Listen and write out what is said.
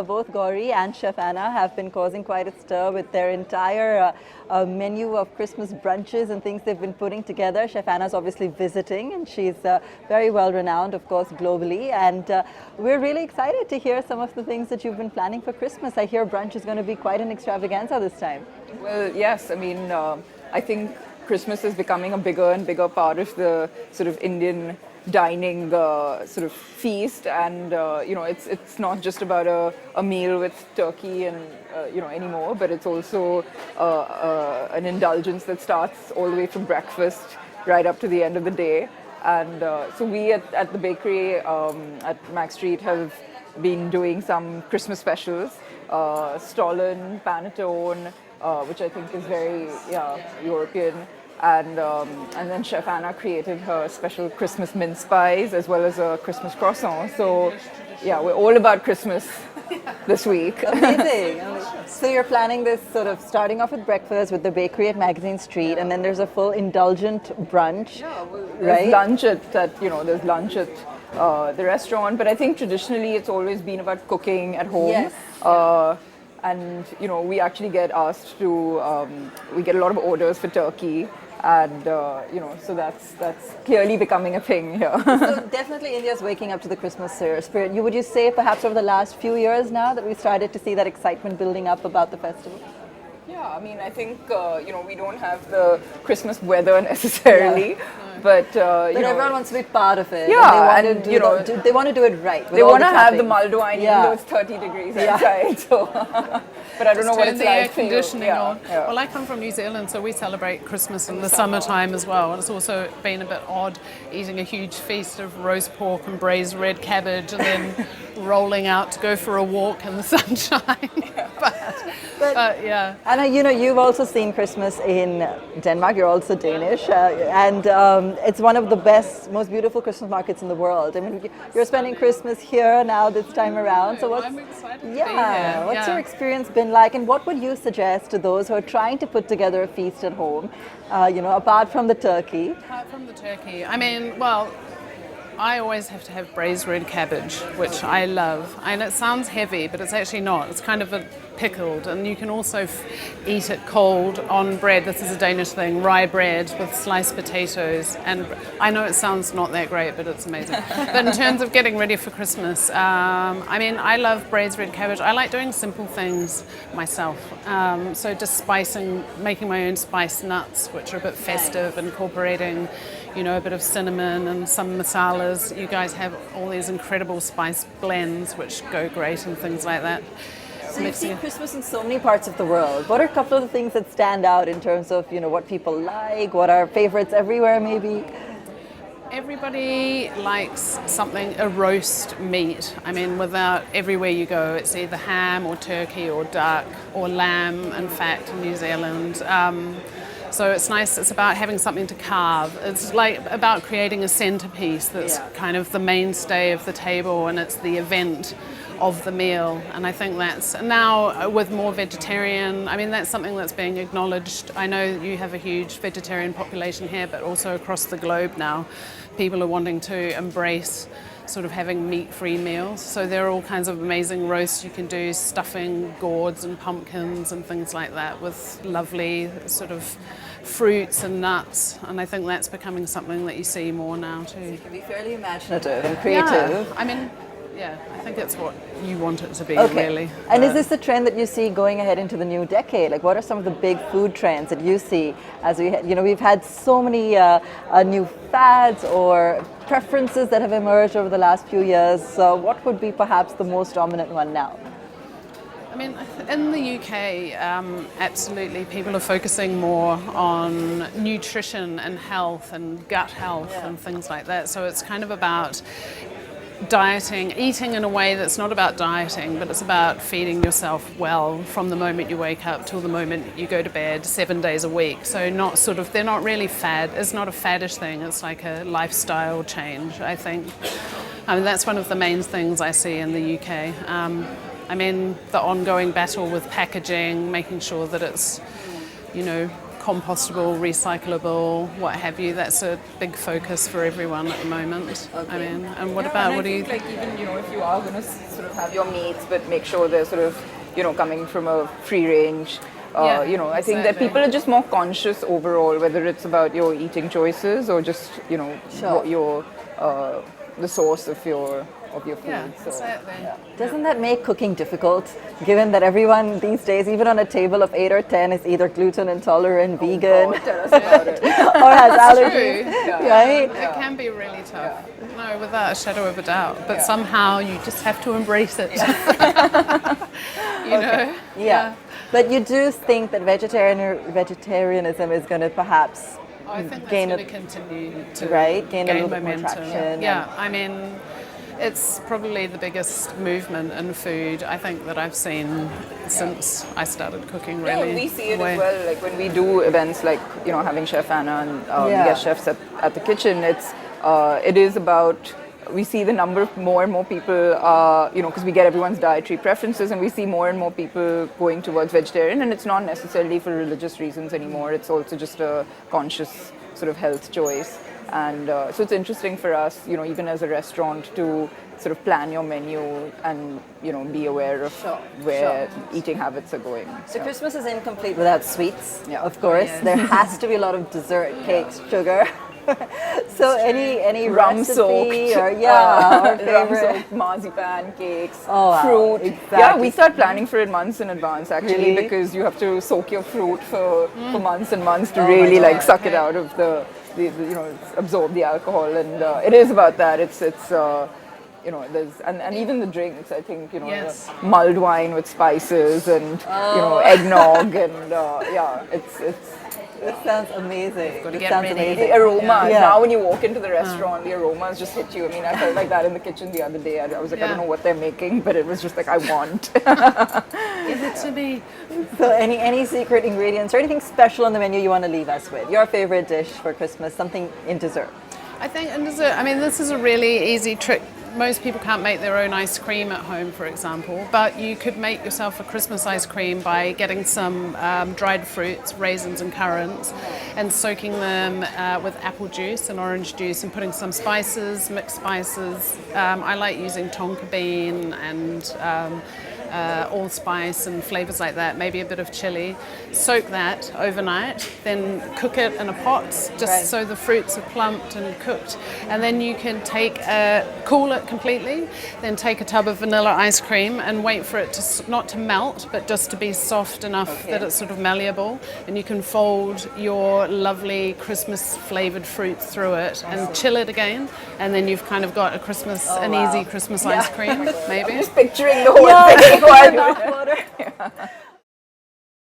Both Gauri and Chef Anna have been causing quite a stir with their entire menu of Christmas brunches and things they've been putting together. Chef Anna's obviously visiting, and she's very well renowned, of course, globally. And we're really excited to hear some of the things that you've been planning for Christmas. I hear brunch is going to be quite an extravaganza this time. Well, yes. I mean, I think Christmas is becoming a bigger and bigger part of the sort of Indian dining sort of feast, and it's not just about a meal with turkey and anymore, but it's also an indulgence that starts all the way from breakfast right up to the end of the day. And so we at the bakery at Mac Street have been doing some Christmas specials, stollen, panettone, which I think is very European. And then Chef Anna created her special Christmas mince pies as well as a Christmas croissant. So yeah, we're all about Christmas this week. Amazing. So you're planning this sort of starting off with breakfast with the bakery at Magazine Street, and then there's a full indulgent brunch, right? There's lunch there's lunch at the restaurant, but I think traditionally it's always been about cooking at home. Yes. And we actually get asked to we get a lot of orders for turkey, and so that's clearly becoming a thing here. So definitely India's waking up to the Christmas spirit. Would you say perhaps over the last few years now that we've started to see that excitement building up about the festival? Yeah, I mean, I think we don't have the Christmas weather necessarily, but everyone wants to be part of it. Yeah, and they want to do it right. They want to have the mulled wine even though it's 30 degrees outside. So, but I don't know what it's the like air conditioning on. Yeah. Well, I come from New Zealand, so we celebrate Christmas in the summertime as well. And it's also been a bit odd eating a huge feast of roast pork and braised red cabbage, and then rolling out to go for a walk in the sunshine. But yeah. And you've also seen Christmas in Denmark. You're also Danish, and it's one of the best, most beautiful Christmas markets in the world. I mean, you're spending Christmas here now this time around. So I'm excited to be here. What's your experience been like, and what would you suggest to those who are trying to put together a feast at home? Apart from the turkey. Apart from the turkey, I mean, well, I always have to have braised red cabbage, which I love. And it sounds heavy, but it's actually not. It's kind of pickled, and you can also eat it cold on bread. This is a Danish thing, rye bread with sliced potatoes. And I know it sounds not that great, but it's amazing. But in terms of getting ready for Christmas, I love braised red cabbage. I like doing simple things myself. So just making my own spiced nuts, which are a bit festive, incorporating a bit of cinnamon and some masalas. You guys have all these incredible spice blends which go great and things like that. So you've seen Christmas in so many parts of the world. What are a couple of the things that stand out in terms of, what people like, what are favorites everywhere maybe? Everybody likes a roast meat. I mean, everywhere you go, it's either ham or turkey or duck or lamb, in fact, in New Zealand. So it's nice, it's about having something to carve. It's like about creating a centerpiece that's kind of the mainstay of the table, and it's the event of the meal. And I think now with more vegetarian, I mean, that's something that's being acknowledged. I know you have a huge vegetarian population here, but also across the globe now, people are wanting to embrace sort of having meat-free meals. So there are all kinds of amazing roasts you can do, stuffing gourds and pumpkins and things like that with lovely sort of fruits and nuts. And I think that's becoming something that you see more now too. It can be fairly imaginative and creative. Yeah, I think it's what you want it to be, really. And is this the trend that you see going ahead into the new decade? Like, what are some of the big food trends that you see as we've had so many new fads or preferences that have emerged over the last few years. So what would be perhaps the most dominant one now? I mean, in the UK, absolutely, people are focusing more on nutrition and health and gut health and things like that. So it's kind of about eating in a way that's not about dieting, but it's about feeding yourself well from the moment you wake up till the moment you go to bed, 7 days a week. So they're not really fad. It's not a faddish thing. It's like a lifestyle change, I think. I mean, that's one of the main things I see in the UK. The ongoing battle with packaging, making sure that it's, compostable, recyclable, what have you. That's a big focus for everyone at the moment. Okay. I mean, and what Yeah, about, and what I do you think, like, even, if you are going to sort of have your meats, but make sure they're sort of, coming from a free range. Yeah, I think that exactly. people are just more conscious overall, whether it's about your eating choices or just, Sure. what your the source of your food. Yeah, So, exactly. Doesn't that make cooking difficult, given that everyone these days, even on a table of 8 or 10, is either gluten intolerant, vegan, God, tell us about it. or has allergies, True. right? It can be really tough. No, without a shadow of a doubt. But somehow you just have to embrace it. You know? Yeah. But you do think that vegetarianism is going to perhaps I think that's gain going a- to continue to gain a little bit more momentum. traction. Yeah, I mean, it's probably the biggest movement in food I think that I've seen since I started cooking. Yeah, really. we see it Where- as well. Like when we do events, like having Chef Anna and guest chefs at the kitchen. It is about. We see the number of more and more people, because we get everyone's dietary preferences, and we see more and more people going towards vegetarian, and it's not necessarily for religious reasons anymore. It's also just a conscious sort of health choice, and so it's interesting for us, even as a restaurant, to sort of plan your menu and be aware of where eating habits are going. So Christmas is incomplete without sweets, Yeah. of course. yes. There has to be a lot of dessert, cakes, sugar. So any Rum recipe soaked, or our favorite. rum-soaked marzipan cakes, Oh, wow. fruit. Exactly. Yeah, we start planning for it months in advance actually, Really? because you have to soak your fruit for months and months to Oh my really God. like suck it out of the absorb the alcohol, and it is about that. It's there's and even the drinks. I think Yes. the mulled wine with spices and eggnog and it's. This sounds amazing. to This get sounds ready. amazing. The aromas. Yeah. Now when you walk into the restaurant, the aromas just hit you. I mean, I felt like that in the kitchen the other day. I was like, I Yeah. don't know what they're making, but it was just like, I want. Give it to me. So any secret ingredients or anything special on the menu you want to leave us with? Your favorite dish for Christmas, something in dessert. I think in dessert, this is a really easy trick. Most people can't make their own ice cream at home, for example, but you could make yourself a Christmas ice cream by getting some dried fruits, raisins and currants, and soaking them with apple juice and orange juice and putting some spices, mixed spices. I like using tonka bean and allspice and flavors like that, maybe a bit of chili. Soak that overnight, then cook it in a pot just so the fruits are plumped and cooked. And then you can cool it completely, then take a tub of vanilla ice cream and wait for it to not to melt, but just to be soft enough that it's sort of malleable. And you can fold your lovely Christmas flavored fruit through it and chill it again. And then you've kind of got a Christmas, easy Christmas ice cream, maybe. Just picturing the whole thing. Water.